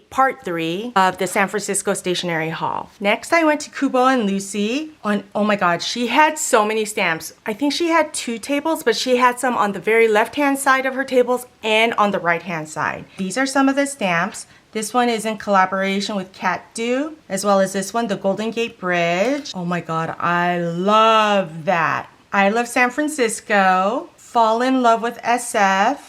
Part 3 of the San Francisco Stationery Haul. Next, I went to Kubo and Lucy on, oh my god, she had so many stamps. I think she had 2 tables, but she had some on the very left-hand side of her tables and on the right-hand side. These are some of the stamps. This one is in collaboration with Cat Dew, as well as this one, the Golden Gate Bridge. Oh my god, I love that. I love San Francisco. Fall in love with SF.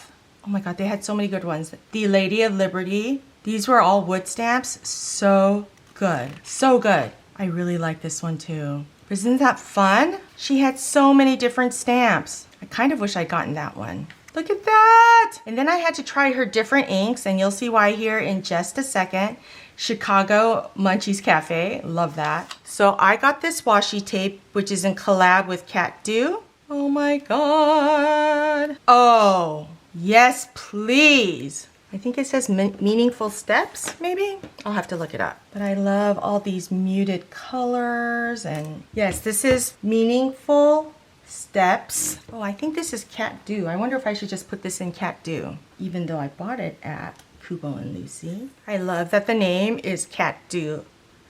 Oh my god, they had so many good ones. The Lady of Liberty. These were all wood stamps. So good. So good. I really like this one too. Isn't that fun? She had so many different stamps. I kind of wish I'd gotten that one. Look at that! And then I had to try her different inks, and you'll see why here in just a second. Chicago Munchies Cafe. Love that. So I got this washi tape, which is in collab with Cat Dew. Oh my god. Oh, yes please. I think it says meaningful steps, maybe? I'll have to look it up. But I love all these muted colors, and yes, this is meaningful steps. Oh, I think this is Cat Dew. I wonder if I should just put this in Cat Dew, even though I bought it at Kubo and Lucy. I love that the name is Cat Dew.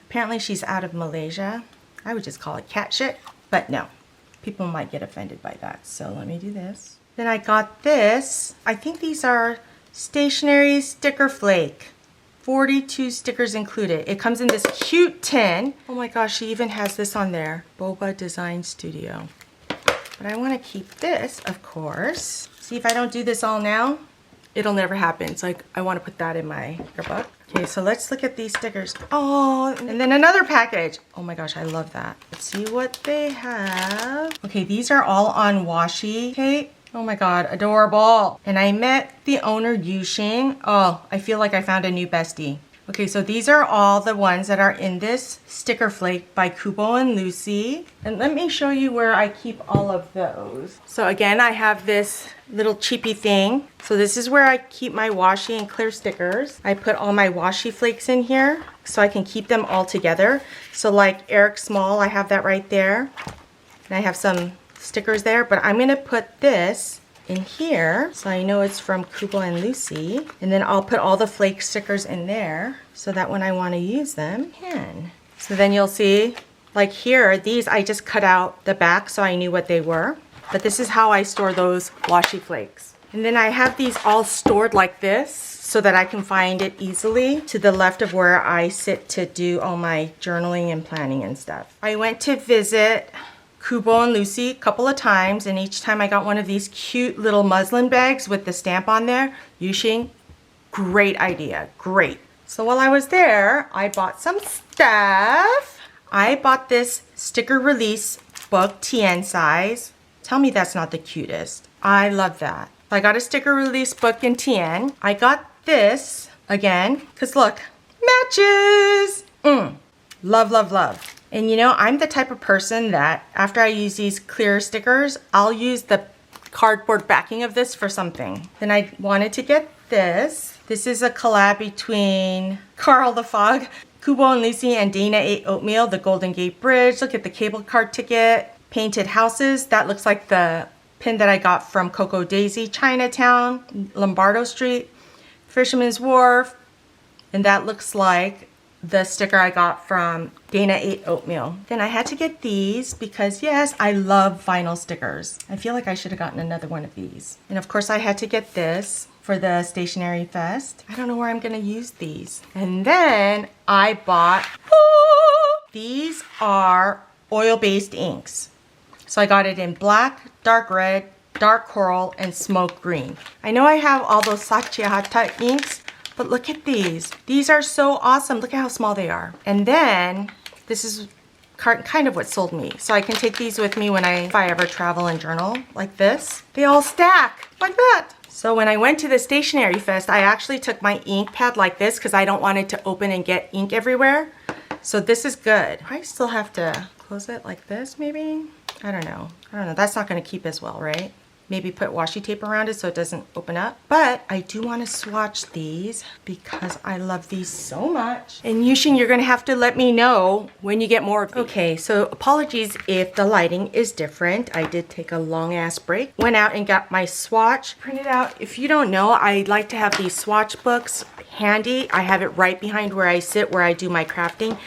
Apparently she's out of Malaysia. I would just call it cat shit, but no. People might get offended by that, so let me do this. Then I got this. I think these are Stationery Sticker Flake. 42 stickers included. It comes in this cute tin. Oh my gosh, she even has this on there. Boba Design Studio. But I want to keep this, of course. See, if I don't do this all now, it'll never happen. So I want to put that in my book. Okay, so let's look at these stickers. Oh, and then another package. Oh my gosh, I love that. Let's see what they have. Okay, these are all on washi tape. Oh my god, adorable. And I met the owner, Yuxing. Oh, I feel like I found a new bestie. Okay, so these are all the ones that are in this sticker flake by Kubo and Lucy. And let me show you where I keep all of those. So again, I have this little cheapy thing. So this is where I keep my washi and clear stickers. I put all my washi flakes in here so I can keep them all together. So like Eric Small, I have that right there. And I have some stickers there, but I'm gonna put this in here so I know it's from Kubo and Lucy, and then I'll put all the flake stickers in there so that when I want to use them, I can. So then you'll see, like here, these I just cut out the back so I knew what they were, but this is how I store those washi flakes. And then I have these all stored like this so that I can find it easily to the left of where I sit to do all my journaling and planning and stuff. I went to visit Kubo and Lucy a couple of times, and each time I got one of these cute little muslin bags with the stamp on there. Yuxing, great idea, great. So while I was there, I bought some stuff. I bought this sticker release book, TN size. Tell me that's not the cutest. I love that. I got a sticker release book in TN. I got this again, because look, matches. Love, love, love. And you know, I'm the type of person that after I use these clear stickers, I'll use the cardboard backing of this for something. Then I wanted to get this. This is a collab between Carl the Fog, Kubo and Lucy, and Dana Ate Oatmeal, the Golden Gate Bridge. Look at the cable car ticket. Painted houses. That looks like the pin that I got from Coco Daisy, Chinatown, Lombardo Street, Fisherman's Wharf. And that looks like the sticker I got from Dana Ate Oatmeal. Then I had to get these because yes, I love vinyl stickers. I feel like I should have gotten another one of these. And of course I had to get this for the SFStationeryFest. I don't know where I'm gonna use these. And then I bought, these are oil-based inks. So I got it in black, dark red, dark coral, and smoke green. I know I have all those Sachiahata inks, but look at these. These are so awesome. Look at how small they are. And then this is kind of what sold me. So I can take these with me if I ever travel and journal like this. They all stack like that. So when I went to the SFStationeryFest, I actually took my ink pad like this because I don't want it to open and get ink everywhere. So this is good. I still have to close it like this maybe? I don't know. That's not gonna keep as well, right? Maybe put washi tape around it so it doesn't open up. But I do want to swatch these because I love these so much. And Yuxing, you're going to have to let me know when you get more of these. Okay, so apologies if the lighting is different. I did take a long ass break. Went out and got my swatch printed out. If you don't know, I like to have these swatch books handy. I have it right behind where I sit, where I do my crafting.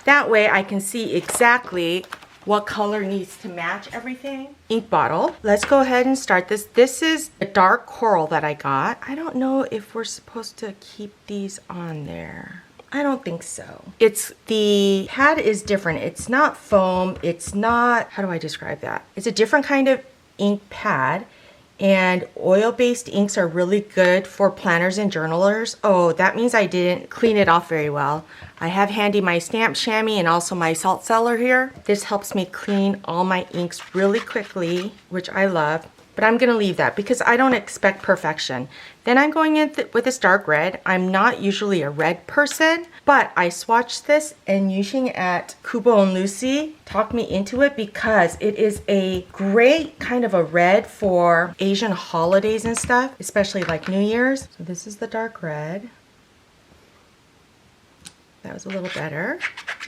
That way I can see exactly what color needs to match everything. Ink bottle. Let's go ahead and start this. This is a dark coral that I got. I don't know if we're supposed to keep these on there. I don't think so. The pad is different. It's not foam. It's not, how do I describe that? It's a different kind of ink pad. And oil-based inks are really good for planners and journalers. Oh, that means I didn't clean it off very well. I have handy my stamp chamois and also my salt cellar here. This helps me clean all my inks really quickly, which I love. But I'm gonna leave that because I don't expect perfection. Then I'm going in with this dark red. I'm not usually a red person, but I swatched this and using at Kubo and Lucy talked me into it because it is a great kind of a red for Asian holidays and stuff, especially like New Year's. So this is the dark red. That was a little better.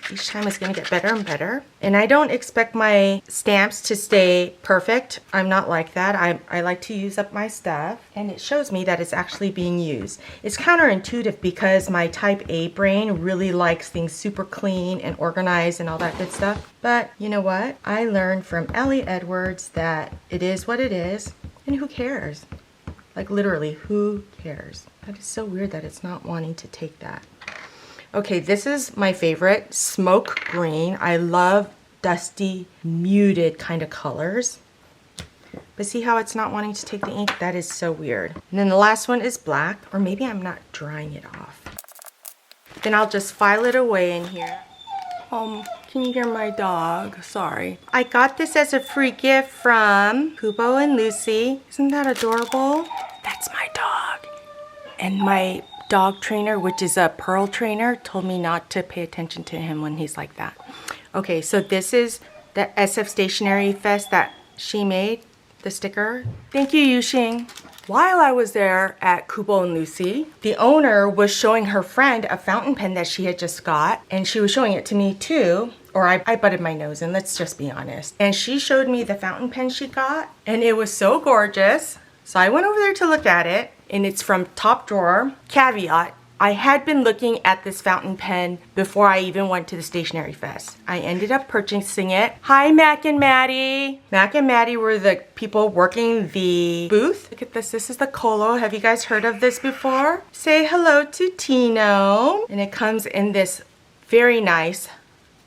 Each time it's gonna get better and better. And I don't expect my stamps to stay perfect. I'm not like that. I like to use up my stuff. And it shows me that it's actually being used. It's counterintuitive because my type A brain really likes things super clean and organized and all that good stuff. But you know what? I learned from Ellie Edwards that it is what it is and who cares? Like literally, who cares? That is so weird that it's not wanting to take that. Okay, this is my favorite, smoke green. I love dusty, muted kind of colors. But see how it's not wanting to take the ink? That is so weird. And then the last one is black, or maybe I'm not drying it off. Then I'll just file it away in here. Can you hear my dog? Sorry. I got this as a free gift from Kubo and Lucy. Isn't that adorable? That's my dog. And my dog trainer, which is a pearl trainer, told me not to pay attention to him when he's like that. Okay, so this is the SFStationeryFest that she made, the sticker. Thank you, Yuxing. While I was there at Kubo and Lucy, the owner was showing her friend a fountain pen that she had just got, and she was showing it to me too, or I butted my nose in, let's just be honest. And she showed me the fountain pen she got, and it was so gorgeous. So I went over there to look at it, and it's from Top Drawer. Caveat, I had been looking at this fountain pen before I even went to the Stationery Fest. I ended up purchasing it. Hi, Mac and Maddie. Mac and Maddie were the people working the booth. Look at this. This is the Colo. Have you guys heard of this before? Say hello to Tino. And it comes in this very nice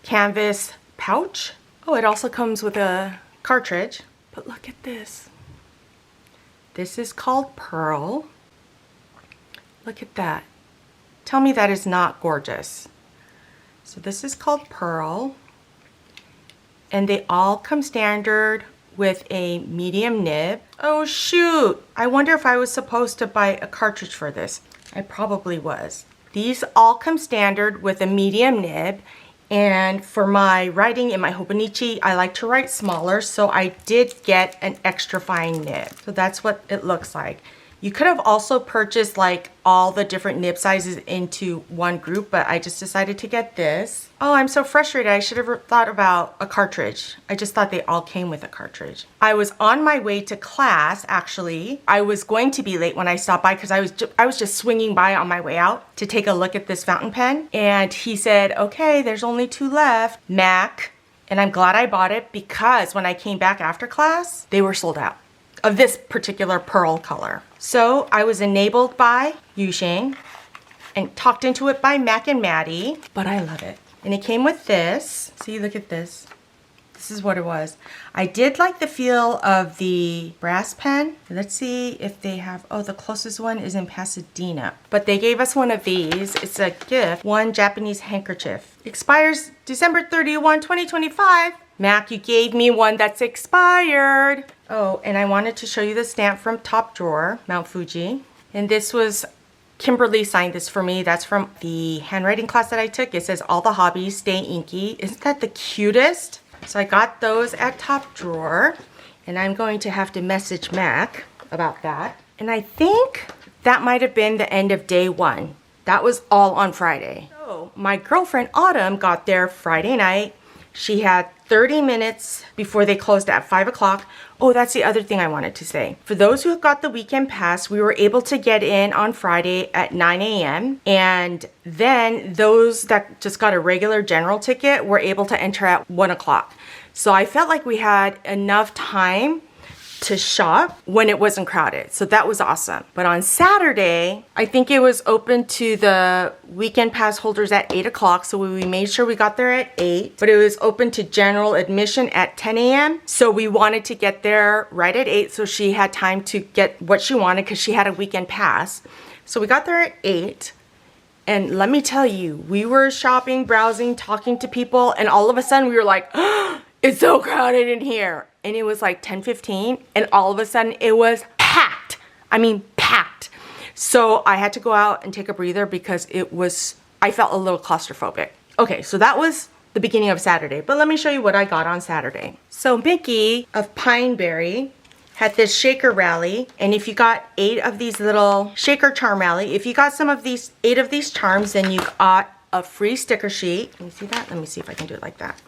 canvas pouch. Oh, it also comes with a cartridge. But look at this. This is called Pearl. Look at that. Tell me that is not gorgeous. So this is called Pearl. And they all come standard with a medium nib. Oh shoot! I wonder if I was supposed to buy a cartridge for this. I probably was. These all come standard with a medium nib. And for my writing in my Hobonichi, I like to write smaller, so I did get an extra fine nib. So that's what it looks like. You could have also purchased like all the different nib sizes into one group, but I just decided to get this. Oh, I'm so frustrated. I should have thought about a cartridge. I just thought they all came with a cartridge. I was on my way to class, actually. I was going to be late when I stopped by because I was just swinging by on my way out to take a look at this fountain pen. And he said, okay, there's only 2 left, Mac. And I'm glad I bought it because when I came back after class, they were sold out of this particular pearl color. So I was enabled by Yuxing and talked into it by Mac and Maddie, but I love it. And it came with this. See, look at this. This is what it was. I did like the feel of the brass pen. Let's see if they have, oh, the closest one is in Pasadena. But they gave us one of these. It's a gift, one Japanese handkerchief. Expires December 31, 2025. Mac, you gave me one that's expired. Oh, and I wanted to show you the stamp from Top Drawer, Mount Fuji. And this was, Kimberly signed this for me. That's from the handwriting class that I took. It says, all the hobbies stay inky. Isn't that the cutest? So I got those at Top Drawer. And I'm going to have to message Mac about that. And I think that might have been the end of day 1. That was all on Friday. So my girlfriend Autumn got there Friday night. She had 30 minutes before they closed at 5 o'clock. Oh, that's the other thing I wanted to say. For those who got the weekend pass, we were able to get in on Friday at 9 a.m. And then those that just got a regular general ticket were able to enter at 1 o'clock. So I felt like we had enough time to shop when it wasn't crowded. So that was awesome. But on Saturday, I think it was open to the weekend pass holders at 8 o'clock. So we made sure we got there at 8. But it was open to general admission at 10 a.m. So we wanted to get there right at 8 so she had time to get what she wanted because she had a weekend pass. So we got there at 8. And let me tell you, we were shopping, browsing, talking to people, and all of a sudden we were like, oh, it's so crowded in here. And it was like 10:15, and all of a sudden it was packed. I mean, packed. So I had to go out and take a breather because I felt a little claustrophobic. Okay, so that was the beginning of Saturday, but let me show you what I got on Saturday. So Mickey of Pineberry had this shaker rally, and if you got 8 of these little shaker charm rally, if you got 8 of these charms, then you got a free sticker sheet. Can you see that? Let me see if I can do it like that.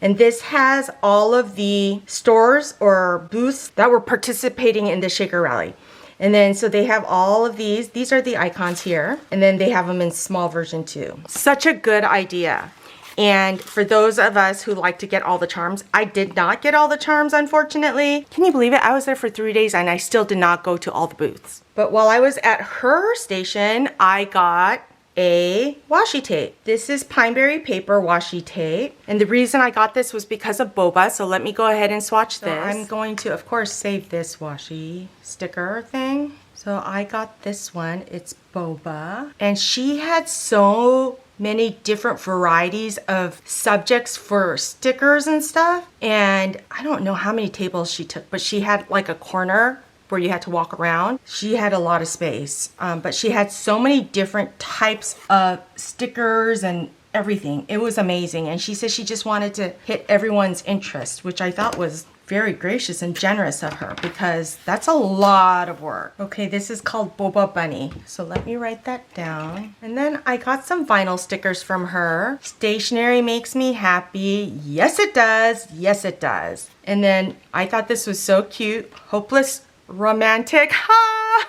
And this has all of the stores or booths that were participating in the shaker rally. And then, so they have all of these. These are the icons here. And then they have them in small version too. Such a good idea. And for those of us who like to get all the charms, I did not get all the charms, unfortunately. Can you believe it? I was there for 3 days and I still did not go to all the booths. But while I was at her station, I got a washi tape. This is Pineberry paper washi tape. And the reason I got this was because of boba. So let me go ahead and swatch this. So I'm going to, of course, save this washi sticker thing. So I got this one. It's boba. And she had so many different varieties of subjects for stickers and stuff. And I don't know how many tables she took, but she had like a corner where you had to walk around. She had a lot of space, but she had so many different types of stickers and everything. It was amazing. And she said she just wanted to hit everyone's interest, which I thought was very gracious and generous of her because that's a lot of work. Okay, this is called Boba Bunny. So let me write that down. And then I got some vinyl stickers from her. Stationery makes me happy. Yes, it does. Yes, it does. And then I thought this was so cute. Hopeless romantic. Ha!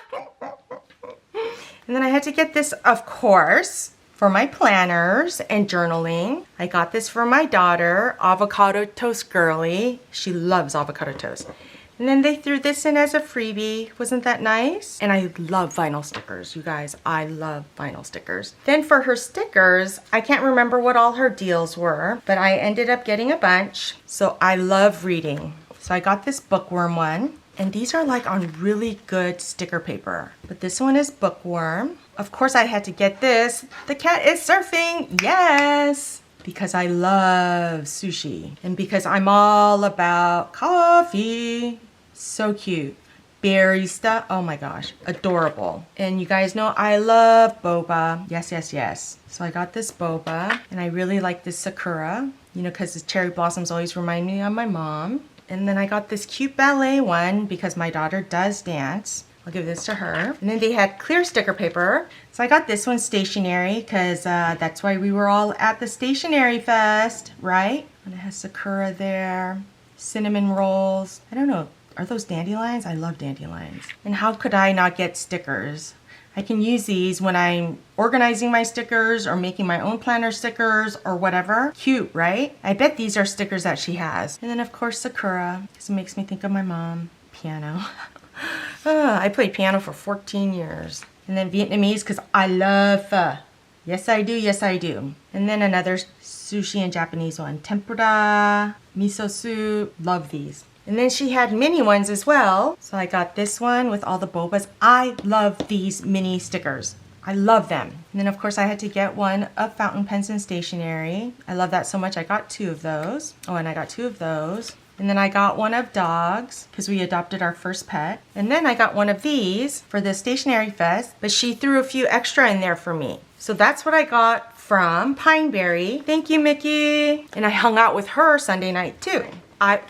And then I had to get this, of course, for my planners and journaling. I got this for my daughter, avocado toast girly. She loves avocado toast. And then they threw this in as a freebie. Wasn't that nice? And I love vinyl stickers, you guys. I love vinyl stickers. Then for her stickers, I can't remember what all her deals were, but I ended up getting a bunch. So I love reading. So I got this bookworm one. And these are like on really good sticker paper. But this one is bookworm. Of course I had to get this. The cat is surfing, yes! Because I love sushi. And because I'm all about coffee. So cute. Barista, oh my gosh, adorable. And you guys know I love boba. Yes, yes, yes. So I got this boba. And I really like this sakura. You know, because the cherry blossoms always remind me of my mom. And then I got this cute ballet one because my daughter does dance. I'll give this to her. And then they had clear sticker paper. So I got this one stationary because that's why we were all at the Stationery Fest, right? And it has sakura there, cinnamon rolls. I don't know, are those dandelions? I love dandelions. And how could I not get stickers? I can use these when I'm organizing my stickers or making my own planner stickers or whatever. Cute, right? I bet these are stickers that she has. And then of course Sakura, because it makes me think of my mom. Piano. I played piano for 14 years. And then Vietnamese, because I love pho. Yes, I do. Yes, I do. And then another sushi and Japanese one. Tempura, miso soup. Love these. And then she had mini ones as well. So I got this one with all the bobas. I love these mini stickers. I love them. And then of course I had to get one of fountain pens and stationery. I love that so much. I got 2 of those. Oh, and I got 2 of those. And then I got one of dogs because we adopted our first pet. And then I got one of these for the Stationery Fest, but she threw a few extra in there for me. So that's what I got from Pineberry. Thank you, Mickey. And I hung out with her Sunday night too.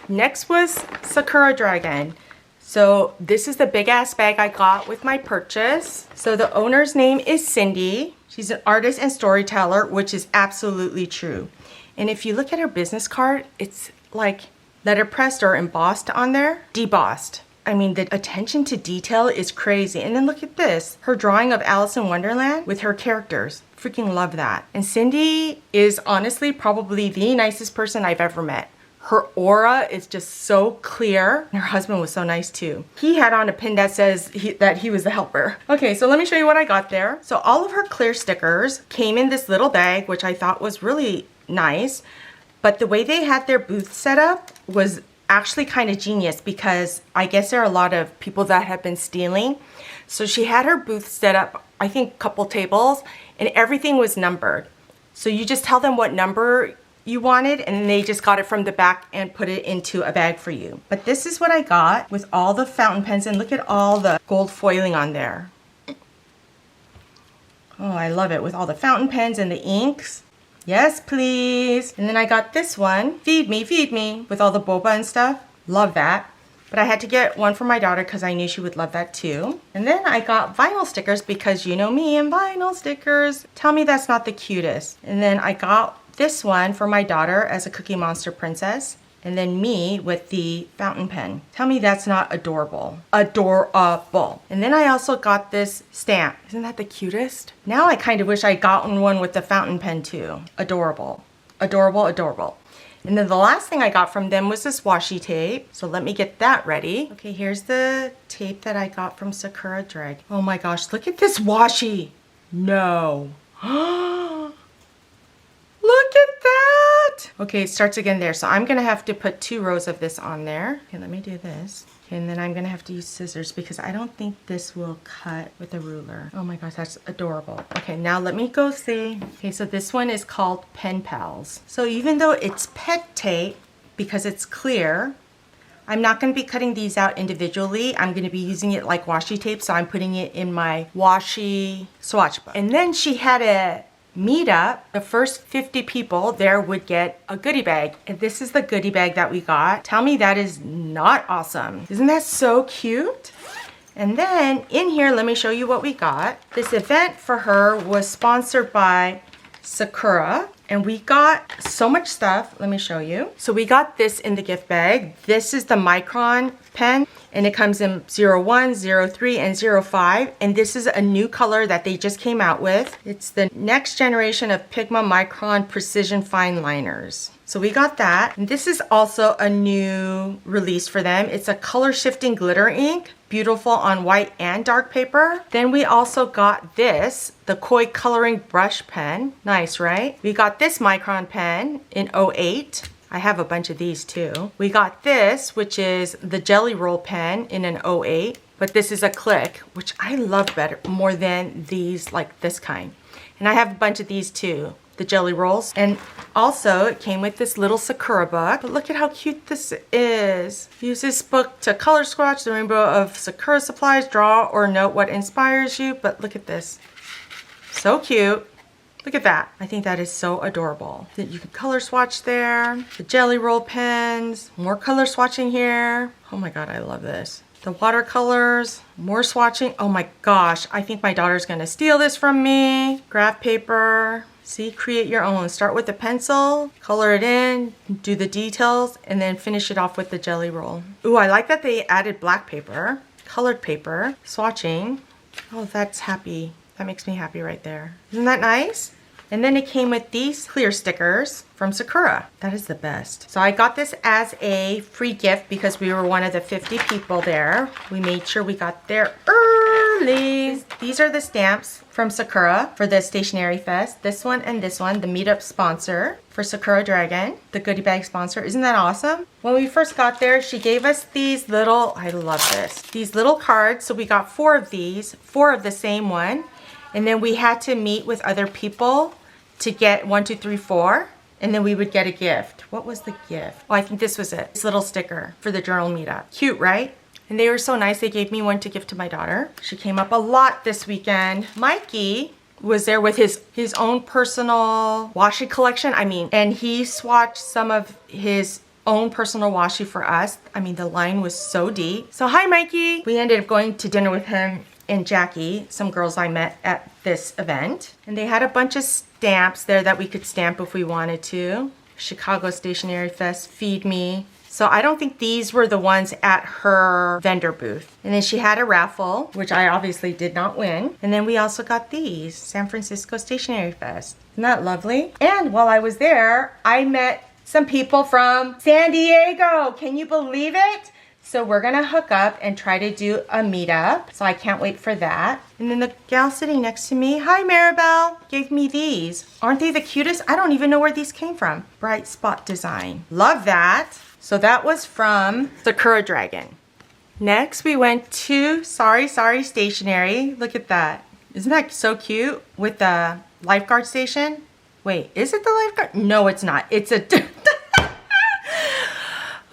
Next was Sakura Dragon. So this is the big ass bag I got with my purchase. So the owner's name is Cindy. She's an artist and storyteller, which is absolutely true. And if you look at her business card, it's like letterpressed or embossed on there, debossed. I mean, the attention to detail is crazy. And then look at this, her drawing of Alice in Wonderland with her characters. Freaking love that. And Cindy is honestly probably the nicest person I've ever met. Her aura is just so clear. And her husband was so nice too. He had on a pin that says that he was the helper. Okay, so let me show you what I got there. So all of her clear stickers came in this little bag, which I thought was really nice. But the way they had their booth set up was actually kind of genius, because I guess there are a lot of people that have been stealing. So she had her booth set up, I think a couple tables, and everything was numbered. So you just tell them what number you wanted, and they just got it from the back and put it into a bag for you. But this is what I got with all the fountain pens, and look at all the gold foiling on there. Oh, I love it, with all the fountain pens and the inks. Yes, please. And then I got this one, feed me, with all the boba and stuff. Love that. But I had to get one for my daughter because I knew she would love that too. And then I got vinyl stickers, because you know me and vinyl stickers. Tell me that's not the cutest. And then I got this one for my daughter as a Cookie Monster princess. And then me with the fountain pen. Tell me that's not adorable. Adorable. And then I also got this stamp. Isn't that the cutest? Now I kind of wish I'd gotten one with the fountain pen too. Adorable. Adorable, adorable. And then the last thing I got from them was this washi tape. So let me get that ready. Okay, here's the tape that I got from Sakura Drag. Oh my gosh, look at this washi. No. Look at that! Okay, it starts again there. So I'm gonna have to put 2 rows of this on there. Okay, let me do this. Okay, and then I'm gonna have to use scissors because I don't think this will cut with a ruler. Oh my gosh, that's adorable. Okay, now let me go see. Okay, so this one is called Pen Pals. So even though it's pet tape, because it's clear, I'm not gonna be cutting these out individually. I'm gonna be using it like washi tape, so I'm putting it in my washi swatch book. And then she had a meetup. The first 50 people there would get a goodie bag, and this is the goodie bag that we got. Tell me that is not awesome. Isn't that so cute? And then in here, let me show you what we got. This event for her was sponsored by Sakura, and we got so much stuff. Let me show you. So we got this in the gift bag. This is the Micron pen, and it comes in 01, 03, and 05. And this is a new color that they just came out with. It's the next generation of Pigma Micron Precision Fine Liners. So we got that. And this is also a new release for them. It's a color shifting glitter ink. Beautiful on white and dark paper. Then we also got this, the Koi coloring brush pen. Nice, right? We got this Micron pen in 08. I have a bunch of these too. We got this, which is the Jelly Roll pen in an 08. But this is a click, which I love better, more than these, like this kind. And I have a bunch of these too, the Jelly Rolls. And also it came with this little Sakura book. But look at how cute this is. Use this book to color swatch the rainbow of Sakura supplies, draw or note what inspires you. But look at this. So cute. Look at that. I think that is so adorable. You can color swatch there. The Jelly Roll pens. More color swatching here. Oh my God, I love this. The watercolors, more swatching. Oh my gosh, I think my daughter's gonna steal this from me. Graph paper. See, create your own. Start with the pencil, color it in, do the details, and then finish it off with the Jelly Roll. Ooh, I like that they added black paper, colored paper, swatching. Oh, that's happy. That makes me happy right there. Isn't that nice? And then it came with these clear stickers from Sakura. That is the best. So I got this as a free gift because we were one of the 50 people there. We made sure we got there early. These are the stamps from Sakura for the Stationery Fest. This one and this one, the meetup sponsor for Sakura Dragon, the goodie bag sponsor. Isn't that awesome? When we first got there, she gave us these little, I love this, these little cards. So we got 4 of these, 4 of the same one. And then we had to meet with other people to get 1, 2, 3, 4. And then we would get a gift. What was the gift? Oh, I think this was it. This little sticker for the journal meetup. Cute, right? And they were so nice. They gave me one to give to my daughter. She came up a lot this weekend. Mikey was there with his own personal washi collection. I mean, and he swatched some of his own personal washi for us. I mean, the line was so deep. So hi, Mikey. We ended up going to dinner with him and Jackie, some girls I met at this event. And they had a bunch of stamps there that we could stamp if we wanted to. Chicago Stationery Fest, Feed Me. So I don't think these were the ones at her vendor booth. And then she had a raffle, which I obviously did not win. And then we also got these, San Francisco Stationery Fest. Isn't that lovely? And while I was there, I met some people from San Diego. Can you believe it? So we're gonna hook up and try to do a meetup. So I can't wait for that. And then the gal sitting next to me, hi Maribel, gave me these. Aren't they the cutest? I don't even know where these came from. Bright spot design. Love that. So that was from Sakura Dragon. Next we went to Sari Stationery. Look at that. Isn't that so cute with the lifeguard station? Wait, is it the lifeguard? No, it's not. It's a...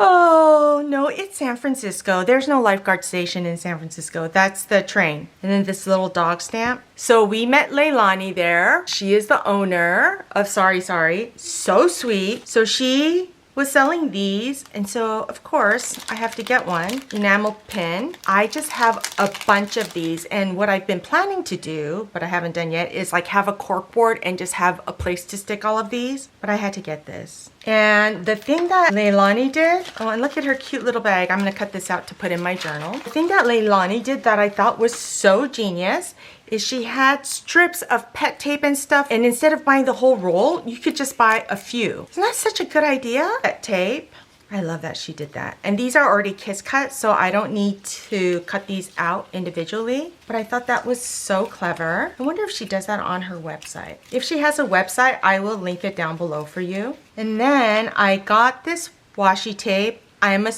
Oh, no, it's San Francisco. There's no lifeguard station in San Francisco. That's the train. And then this little dog stamp. So we met Leilani there. She is the owner of Sari. So sweet. So she was selling these, and so of course I have to get one enamel pin. I just have a bunch of these, and what I've been planning to do, but I haven't done yet, is like have a cork board and just have a place to stick all of these, but I had to get this. And the thing that Leilani did, oh, and look at her cute little bag. I'm gonna cut this out to put in my journal. The thing that Leilani did that I thought was so genius is she had strips of pet tape and stuff, and instead of buying the whole roll, you could just buy a few. Isn't that such a good idea? Pet tape. I love that she did that. And these are already kiss cut, so I don't need to cut these out individually. But I thought that was so clever. I wonder if she does that on her website. If she has a website, I will link it down below for you. And then I got this washi tape. I am a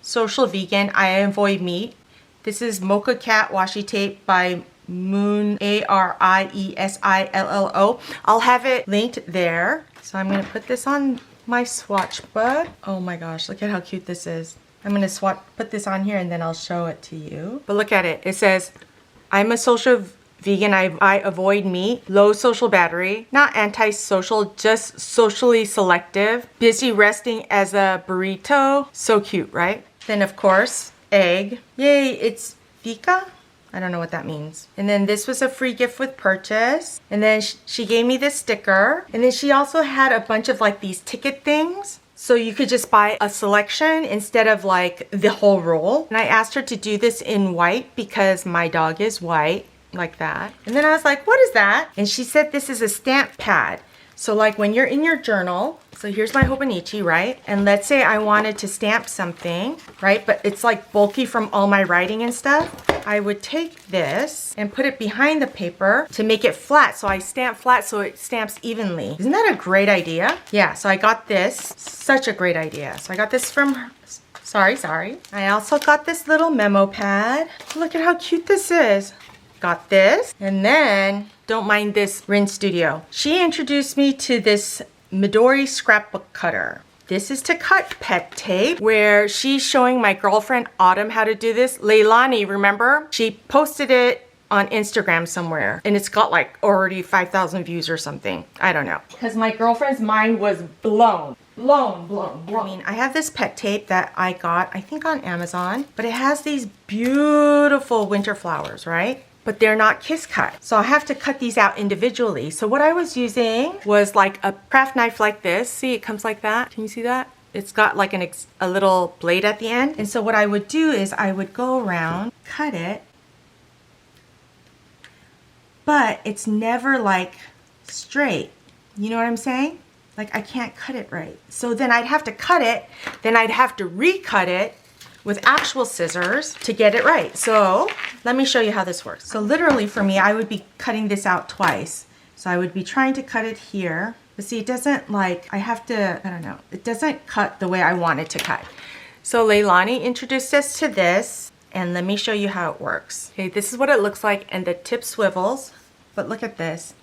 social vegan. I avoid meat. This is Mocha Cat washi tape by Moon, Ariessillo. I'll have it linked there. So I'm gonna put this on my swatch book. Oh my gosh, look at how cute this is. I'm gonna put this on here and then I'll show it to you. But look at it. It says, I'm a social vegan. I avoid meat. Low social battery. Not antisocial, just socially selective. Busy resting as a burrito. So cute, right? Then of course, egg. Yay, it's Vika? I don't know what that means. And then this was a free gift with purchase. And then she gave me this sticker. And then she also had a bunch of like these ticket things. So you could just buy a selection instead of like the whole roll. And I asked her to do this in white because my dog is white, like that. And then I was like, what is that? And she said this is a stamp pad. So like when you're in your journal, so here's my Hobonichi, right? And let's say I wanted to stamp something, right? But it's like bulky from all my writing and stuff. I would take this and put it behind the paper to make it flat. So I stamp flat so it stamps evenly. Isn't that a great idea? Yeah, so I got this. Such a great idea. So I got this from her. Sorry. I also got this little memo pad. Look at how cute this is. Got this. And then, don't mind this Rin Studio. She introduced me to this Midori scrapbook cutter. This is to cut pet tape, where she's showing my girlfriend Autumn how to do this. Leilani, remember? She posted it on Instagram somewhere, and it's got like already 5,000 views or something. I don't know. Because my girlfriend's mind was blown. I mean, I have this pet tape that I got, I think on Amazon, but it has these beautiful winter flowers, right? But they're not kiss cut. So I have to cut these out individually. So what I was using was like a craft knife like this. See, it comes like that. Can you see that? It's got like a little blade at the end. And so what I would do is I would go around, cut it, but it's never like straight. You know what I'm saying? Like I can't cut it right. So then I'd have to cut it, then I'd have to recut it with actual scissors to get it right. So let me show you how this works. So literally for me, I would be cutting this out twice. So I would be trying to cut it here, but see, it doesn't like, I have to, I don't know, it doesn't cut the way I want it to cut. So Leilani introduced us to this, and let me show you how it works. Okay, this is what it looks like, and the tip swivels, but look at this.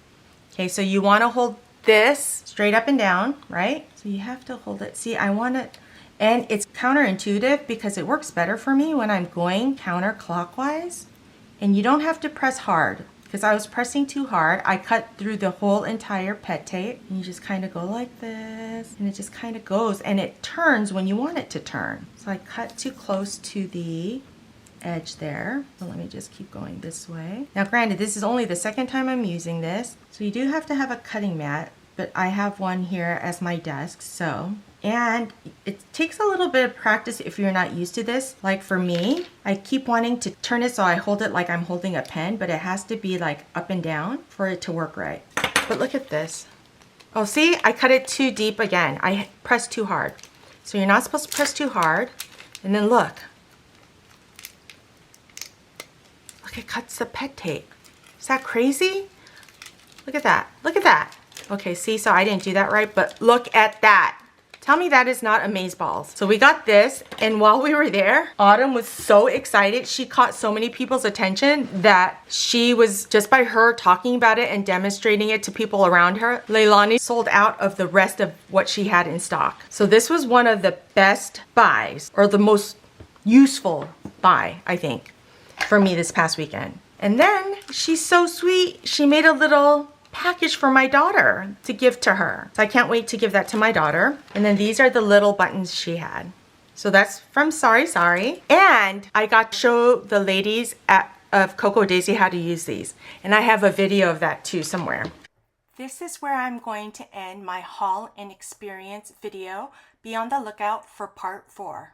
Okay, so you wanna hold this straight up and down, right? So you have to hold it. See, I want it, and it's counterintuitive because it works better for me when I'm going counterclockwise. And you don't have to press hard because I was pressing too hard. I cut through the whole entire pet tape. And you just kind of go like this, and it just kind of goes, and it turns when you want it to turn. So I cut too close to the edge there. So let me just keep going this way. Now granted, this is only the second time I'm using this, so you do have to have a cutting mat. but I have one here as my desk, so. And it takes a little bit of practice if you're not used to this. Like for me, I keep wanting to turn it so I hold it like I'm holding a pen, but it has to be like up and down for it to work right. But look at this. Oh, see, I cut it too deep again. I pressed too hard. So you're not supposed to press too hard. And then look. Look, it cuts the pet tape. Is that crazy? Look at that. Look at that. Okay, see, so I didn't do that right, but look at that. Tell me that is not amazeballs. So we got this, and while we were there, Autumn was so excited. She caught so many people's attention that she was, just by her talking about it and demonstrating it to people around her, Leilani sold out of the rest of what she had in stock. So this was one of the best buys, or the most useful buy, I think, for me this past weekend. And then she's so sweet. She made a little package for my daughter to give to her. So I can't wait to give that to my daughter. And then these are the little buttons she had. So that's from Sari. And I got to show the ladies of Coco Daisy how to use these. And I have a video of that too somewhere. This is where I'm going to end my haul and experience video. Be on the lookout for part 4.